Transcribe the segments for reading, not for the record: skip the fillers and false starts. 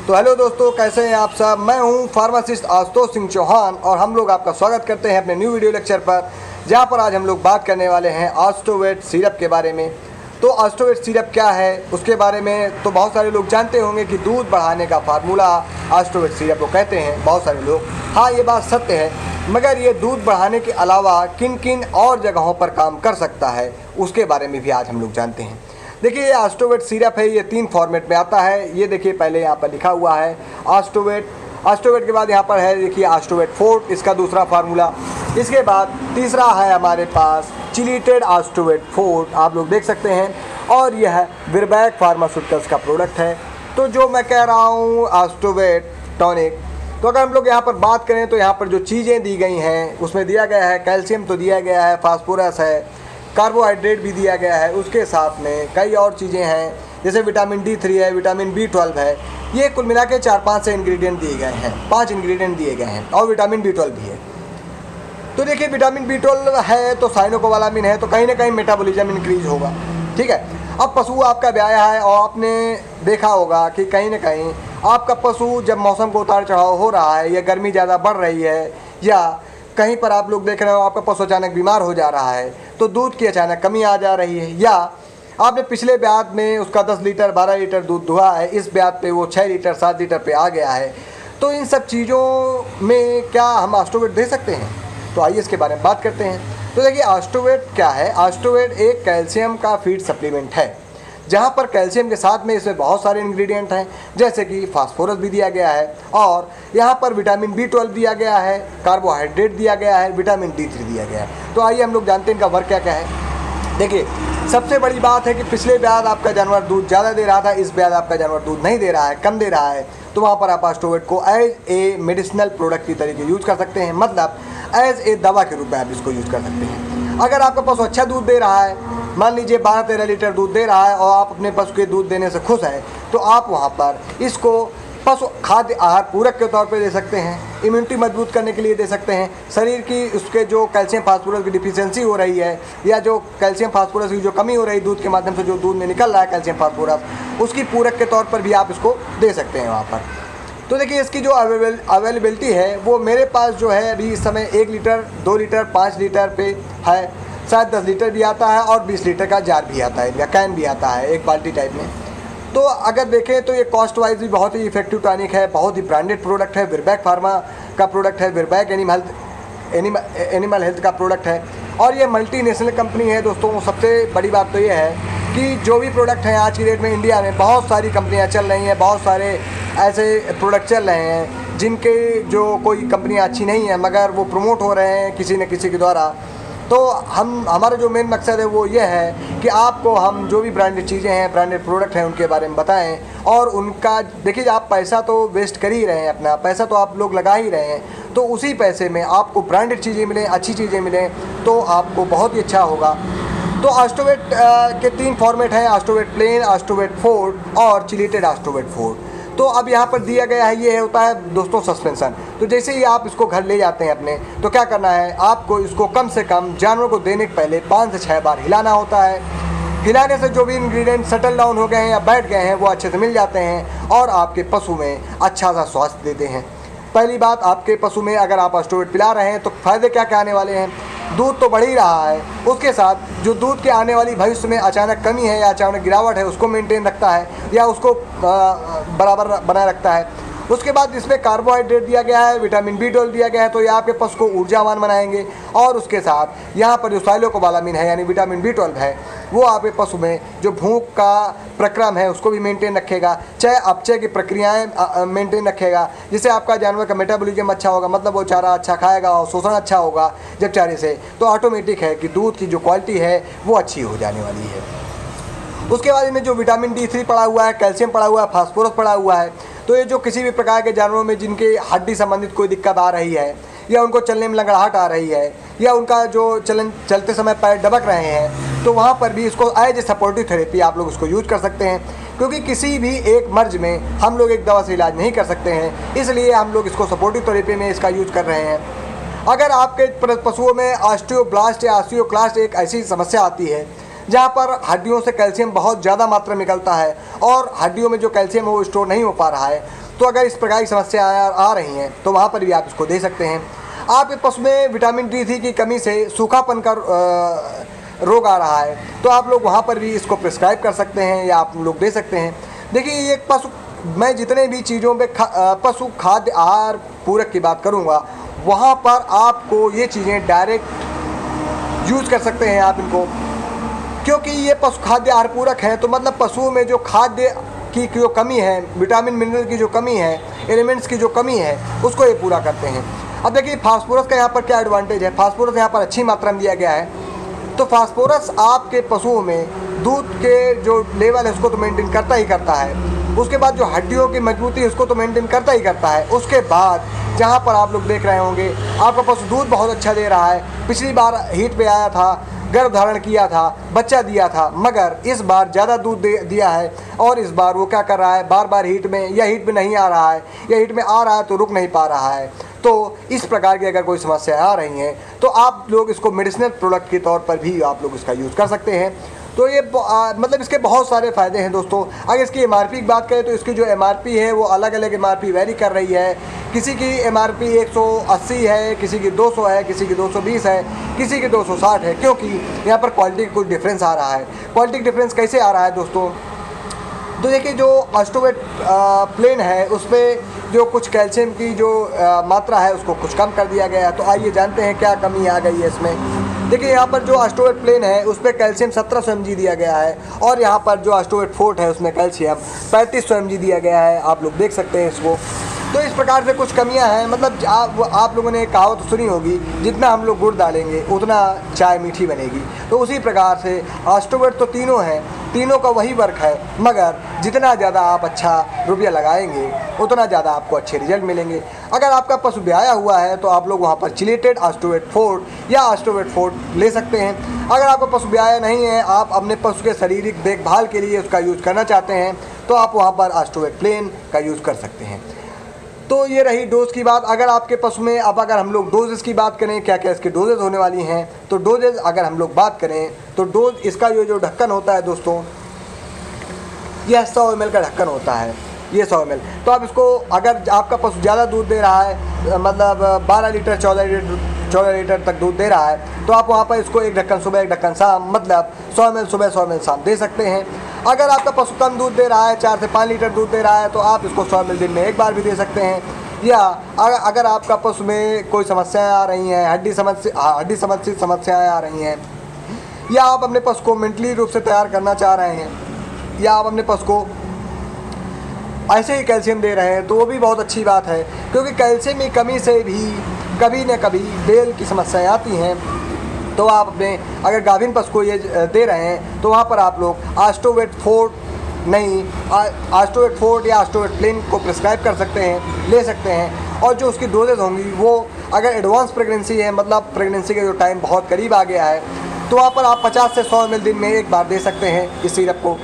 तो हेलो दोस्तों, कैसे हैं आप सब। मैं हूं फार्मासिस्ट आशुतोष सिंह चौहान और हम लोग आपका स्वागत करते हैं अपने न्यू वीडियो लेक्चर पर, जहां पर आज हम लोग बात करने वाले हैं ऑस्टोवेट सिरप के बारे में। तो ऑस्टोवेट सिरप क्या है उसके बारे में तो बहुत सारे लोग जानते होंगे कि दूध बढ़ाने का फार्मूला ऑस्टोवेट सिरप को कहते हैं बहुत सारे लोग। हाँ, ये बात सत्य है, मगर ये दूध बढ़ाने के अलावा किन किन और जगहों पर काम कर सकता है उसके बारे में भी आज हम लोग जानते हैं। देखिए, ये ऑस्टोवेट सिरप है, ये 3 फॉर्मेट में आता है। ये देखिए, पहले यहाँ पर लिखा हुआ है ऑस्टोवेट के बाद यहाँ पर है देखिए ऑस्टोवेट फोर्ट, इसका दूसरा फार्मूला। इसके बाद तीसरा है हमारे पास चिलीटेड ऑस्टोवेट फोर्ट, आप लोग देख सकते हैं, और यह विरबैक फार्मास्यूटिकल्स का प्रोडक्ट है। तो जो मैं कह रहा हूँ ऑस्टोवेट टॉनिक, तो अगर हम लोग यहाँ पर बात करें तो यहाँ पर जो चीज़ें दी गई हैं उसमें दिया गया है कैल्शियम तो दिया गया है, फास्फोरस है, कार्बोहाइड्रेट भी दिया गया है, उसके साथ में कई और चीज़ें हैं जैसे विटामिन D3 है, विटामिन B12 है। ये कुल मिला के 4-5 से इंग्रेडिएंट दिए गए हैं, 5 इंग्रेडिएंट दिए गए हैं, और विटामिन B12 भी है। तो देखिए, विटामिन B12 है तो साइनोकोबालामिन है, तो कहीं ना कहीं मेटाबॉलिज्म इंक्रीज होगा। ठीक है, अब पशु आपका ब्याया है और आपने देखा होगा कि कहीं ना कहीं आपका पशु जब मौसम को उतार चढ़ाव हो रहा है या गर्मी ज़्यादा बढ़ रही है या कहीं पर आप लोग देख रहे हो आपका पशु अचानक बीमार हो जा रहा है तो दूध की अचानक कमी आ जा रही है, या आपने पिछले ब्यात में उसका 10 लीटर 12 लीटर दूध दुहा है, इस ब्यात पे वो 6 लीटर 7 लीटर पे आ गया है, तो इन सब चीज़ों में क्या हम ऑस्टोवेट दे सकते हैं? तो आइए इसके बारे में बात करते हैं। तो देखिए, ऑस्टोवेट क्या है। ऑस्टोवेट एक कैल्शियम का फीड सप्लीमेंट है, जहाँ पर कैल्शियम के साथ में इसमें बहुत सारे इंग्रेडिएंट हैं, जैसे कि फास्फोरस भी दिया गया है, और यहाँ पर विटामिन B12 दिया गया है, कार्बोहाइड्रेट दिया गया है, विटामिन D3 दिया गया है। तो आइए हम लोग जानते हैं इनका वर्क क्या क्या है। देखिए, सबसे बड़ी बात है कि पिछले ब्याज आपका जानवर दूध ज़्यादा दे रहा था, इस ब्याज आपका जानवर दूध नहीं दे रहा है, कम दे रहा है, तो वहाँ पर आप ऑस्टोवेट को एज ए मेडिसिनल प्रोडक्ट की तरीके यूज़ कर सकते हैं, मतलब एज ए दवा के रूप में आप इसको यूज़ कर सकते हैं। अगर आपका पशु अच्छा दूध दे रहा है, मान लीजिए 12-13 लीटर दूध दे रहा है और आप अपने पशु के दूध देने से खुश हैं, तो आप वहाँ पर इसको पशु खाद्य आहार पूरक के तौर पे दे सकते हैं, इम्यूनिटी मजबूत करने के लिए दे सकते हैं, शरीर की उसके जो कैल्शियम फास्फोरस की डिफिशियंसी हो रही है या जो कैल्शियम फास्फोरस की जो कमी हो रही है दूध के माध्यम से, जो दूध में निकल रहा है कैल्शियम फास्फोरस, उसकी पूरक के तौर पर भी आप इसको दे सकते हैं वहाँ पर। तो देखिए, इसकी जो अवेलेबिलिटी है वो मेरे पास जो है अभी इस समय 1 लीटर 2 लीटर 5 लीटर पे है, शायद 10 लीटर भी आता है और 20 लीटर का जार भी आता है या कैन भी आता है एक बाल्टी टाइप में। तो अगर देखें तो ये कॉस्ट वाइज भी बहुत ही इफेक्टिव टॉनिक है, बहुत ही ब्रांडेड प्रोडक्ट है, विरबैक फार्मा का प्रोडक्ट है, विरबैक एनिमल हेल्थ का प्रोडक्ट है, और ये मल्टीनेशनल कंपनी है। दोस्तों, सबसे बड़ी बात तो ये है कि जो भी प्रोडक्ट हैं आज की डेट में इंडिया में बहुत सारी कंपनियां चल रही हैं, बहुत सारे ऐसे प्रोडक्ट चल रहे हैं जिनके जो कोई कंपनियां अच्छी नहीं है मगर वो प्रमोट हो रहे हैं किसी न किसी के द्वारा। तो हमारा जो मेन मकसद है वो ये है कि आपको हम जो भी ब्रांडेड चीज़ें हैं, ब्रांडेड प्रोडक्ट हैं, उनके बारे में बताएं, और उनका देखिए, आप पैसा तो वेस्ट कर ही रहे हैं, अपना पैसा तो आप लोग लगा ही रहे हैं, तो उसी पैसे में आपको ब्रांडेड चीज़ें मिलें, अच्छी चीज़ें मिलें, तो आपको बहुत ही अच्छा होगा। तो ऑस्टोवेट के 3 फॉर्मेट हैं, ऑस्टोवेट प्लेन, ऑस्टोवेट फोर्ट और चिलीटेड ऑस्टोवेट फोर्ट। तो अब यहाँ पर दिया गया है, ये होता है दोस्तों सस्पेंशन। तो जैसे ही आप इसको घर ले जाते हैं अपने, तो क्या करना है, आपको इसको कम से कम जानवर को देने के पहले 5 से 6 बार हिलाना होता है। हिलाने से जो भी इंग्रेडिएंट सेटल डाउन हो गए हैं या बैठ गए हैं वो अच्छे से मिल जाते हैं और आपके पशु में अच्छा सा स्वास्थ्य देते हैं। पहली बात, आपके पशु में अगर आप ऑस्टोवेट पिला रहे हैं तो फ़ायदे क्या क्या आने वाले हैं। दूध तो बढ़ ही रहा है, उसके साथ जो दूध के आने वाली भविष्य में अचानक कमी है या अचानक गिरावट है उसको मेंटेन रखता है या उसको बराबर बनाए रखता है। उसके बाद इसमें कार्बोहाइड्रेट दिया गया है, विटामिन B12 दिया गया है, तो ये आपके पशु को ऊर्जावान बनाएंगे, और उसके साथ यहाँ पर जो साइलोकोबालामिन है यानी विटामिन B12 है वो आपके पशु में जो भूख का प्रक्रम है उसको भी मेंटेन रखेगा, चाहे अपचय की प्रक्रियाएं मेंटेन रखेगा, जिससे आपका जानवर का मेटाबॉलिज्म अच्छा होगा, मतलब वो चारा अच्छा खाएगा और शोषण अच्छा होगा जब चारे से, तो ऑटोमेटिक है कि दूध की जो क्वालिटी है वो अच्छी हो जाने वाली है। उसके बाद इनमें जो विटामिन D3 पड़ा हुआ है, कैल्शियम पड़ा हुआ है, फास्फोरस पड़ा हुआ है, तो ये जो किसी भी प्रकार के जानवरों में जिनके हड्डी संबंधित कोई दिक्कत आ रही है या उनको चलने में लंगड़ाहट आ रही है या उनका जो चलते समय पैर दबक रहे हैं, तो वहाँ पर भी इसको एज ए सपोर्टिव थेरेपी आप लोग इसको यूज कर सकते हैं, क्योंकि किसी भी एक मर्ज में हम लोग एक दवा से इलाज नहीं कर सकते हैं, इसलिए हम लोग इसको सपोर्टिव थेरेपी में इसका यूज कर रहे हैं। अगर आपके पशुओं में ऑस्टियोब्लास्ट या ऑस्टियोक्लास्ट एक ऐसी समस्या आती है जहाँ पर हड्डियों से कैल्शियम बहुत ज़्यादा मात्रा में निकलता है और हड्डियों में जो कैल्शियम है वो स्टोर नहीं हो पा रहा है, तो अगर इस प्रकार की समस्या आ रही हैं तो वहाँ पर भी आप इसको दे सकते हैं। आपके पशु में विटामिन D3 की कमी से सूखापन का रोग आ रहा है तो आप लोग वहाँ पर भी इसको प्रिस्क्राइब कर सकते हैं या आप लोग दे सकते हैं। देखिए ये पशु, मैं जितने भी चीज़ों पे पशु खाद्य आहार पूरक की बात करूँगा वहाँ पर आपको ये चीज़ें डायरेक्ट यूज़ कर सकते हैं आप इनको, क्योंकि ये पशु खाद्य आहार पूरक हैं तो मतलब पशुओं में जो खाद्य की जो कमी है, विटामिन मिनरल की जो कमी है, एलिमेंट्स की जो कमी है उसको ये पूरा करते हैं। अब देखिए फास्फोरस का यहाँ पर क्या एडवांटेज है, फास्फोरस यहाँ पर अच्छी मात्रा में दिया गया है तो फास्फोरस आपके पशुओं में दूध के जो लेवल है उसको तो मेंटेन करता ही करता है, उसके बाद जो हड्डियों की मजबूती है उसको तो मेंटेन करता ही करता है। उसके बाद जहाँ पर आप लोग देख रहे होंगे आपका पशु दूध बहुत अच्छा दे रहा है, पिछली बार हीट पे आया था, गर्भ धारण किया था, बच्चा दिया था, मगर इस बार ज़्यादा दूध दिया है और इस बार वो क्या कर रहा है, बार बार हीट में या हीट में नहीं आ रहा है या हीट में आ रहा है तो रुक नहीं पा रहा है। तो इस प्रकार की अगर कोई समस्या आ रही हैं तो आप लोग इसको मेडिसिनल प्रोडक्ट के तौर पर भी आप लोग इसका यूज़ कर सकते हैं। तो ये मतलब इसके बहुत सारे फ़ायदे हैं दोस्तों। अगर इसकी एमआरपी की बात करें तो इसकी जो एमआरपी है वो अलग अलग एमआरपी वेरी कर रही है। किसी की एमआरपी 180 है, किसी की 200 है, किसी की 220 है, किसी की 260 है, क्योंकि यहाँ पर क्वालिटी का कुछ डिफरेंस आ रहा है। क्वालिटी डिफरेंस कैसे आ रहा है दोस्तों, तो देखिए जो ऑस्टोवेट प्लेन है उस पर जो कुछ कैल्शियम की जो मात्रा है उसको कुछ कम कर दिया गया है। तो आइए जानते हैं क्या कमी आ गई है इसमें। देखिए यहाँ पर जो ऑस्टोवेट प्लेन है उस पर कैल्शियम 1700 mg दिया गया है और यहाँ पर जो ऑस्टोवेट फोर्ट है उसमें कैल्शियम 3500 mg दिया गया है, आप लोग देख सकते हैं इसको। तो इस प्रकार से कुछ कमियां हैं, मतलब आप लोगों ने कहावत सुनी होगी, जितना हम लोग गुड़ डालेंगे उतना चाय मीठी बनेगी। तो उसी प्रकार से ऑस्टोवेट तो तीनों हैं, तीनों का वही वर्क है, मगर जितना ज़्यादा आप अच्छा रुपया लगाएंगे उतना ज़्यादा आपको अच्छे रिजल्ट मिलेंगे। अगर आपका पशु ब्याया हुआ है तो आप लोग वहाँ पर चिलेटेड ऑस्टोवेट फोर्ट या ऑस्टोवेट फोर्ट ले सकते हैं। अगर आपका पशु ब्याया नहीं है, आप अपने पशु के शारीरिक देखभाल के लिए उसका यूज़ करना चाहते हैं तो आप वहाँ पर ऑस्टोवेट प्लेन का यूज़ कर सकते हैं। तो ये रही डोज की बात। अगर आपके पशु में अब अगर हम लोग डोजेस की बात करें, क्या क्या इसकी डोजेज होने वाली हैं, तो डोजेज अगर हम लोग बात करें तो डोज इसका जो ढक्कन होता है दोस्तों, यह 100 ml का ढक्कन होता है, ये 100 ml। तो आप इसको, अगर आपका पशु ज़्यादा दूध दे रहा है, मतलब 12 लीटर 14 लीटर तक दूध दे रहा है, तो आप वहाँ पर इसको एक ढक्कन सुबह एक ढक्कन शाम, मतलब 100 ml सुबह 100 ml शाम दे सकते हैं। अगर आपका पशु कम दूध दे रहा है, 4 से 5 लीटर दूध दे रहा है, तो आप इसको 100 ml दिन में एक बार भी दे सकते हैं। या अगर आपका पशु में कोई समस्याएं आ रही हैं, हड्डी संबंधी समस्याएं आ रही हैं, या आप अपने पशु को मेंटली रूप से तैयार करना चाह रहे हैं, या आप अपने पशु को ऐसे ही कैल्शियम दे रहे हैं, तो वो भी बहुत अच्छी बात है, क्योंकि कैल्शियम की कमी से भी कभी न कभी बेल की समस्याएं आती हैं। तो आप अपने अगर गाभिन पशु को ये दे रहे हैं तो वहाँ पर आप लोग ऑस्टोवेट फोर्ट या ऑस्टोवेट प्लेन को प्रिस्क्राइब कर सकते हैं, ले सकते हैं। और जो उसकी डोजेज होंगी वो अगर एडवांस प्रेगनेंसी है, मतलब प्रेगनेंसी का जो टाइम बहुत करीब आ गया है, तो वहाँ पर आप 50 से 100 ml दिन में एक बार दे सकते हैं इस सिरप को।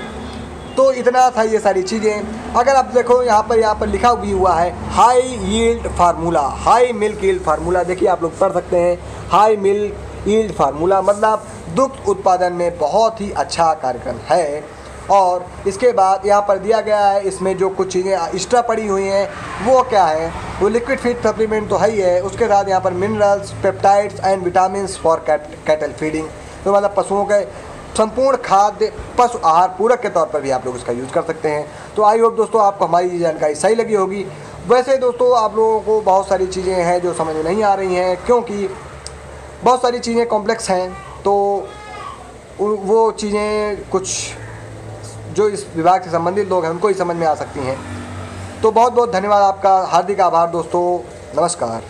तो इतना था ये सारी चीज़ें। अगर आप देखो यहाँ पर लिखा भी हुआ है high yield formula, high milk yield formula, देखिए आप लोग पढ़ सकते हैं, हाई मिल्क यील्ड फार्मूला मतलब दुग्ध उत्पादन में बहुत ही अच्छा कार्यक्रम है। और इसके बाद यहाँ पर दिया गया है, इसमें जो कुछ चीज़ें एक्स्ट्रा पड़ी हुई हैं वो क्या है, वो लिक्विड फीड सप्लीमेंट तो है ही है, उसके साथ यहाँ पर minerals, peptides and vitamin for cattle feeding, तो मतलब पशुओं के संपूर्ण खाद्य पशु आहार पूरक के तौर पर भी आप लोग इसका यूज़ कर सकते हैं। तो आई होप दोस्तों आपको हमारी ये जानकारी सही लगी होगी। वैसे दोस्तों आप लोगों को बहुत सारी चीज़ें हैं जो समझ में नहीं आ रही हैं, क्योंकि बहुत सारी चीज़ें कॉम्प्लेक्स हैं, तो वो चीज़ें कुछ जो इस विभाग से संबंधित लोग हैं उनको ही समझ में आ सकती हैं। तो बहुत बहुत धन्यवाद आपका, हार्दिक आभार दोस्तों, नमस्कार।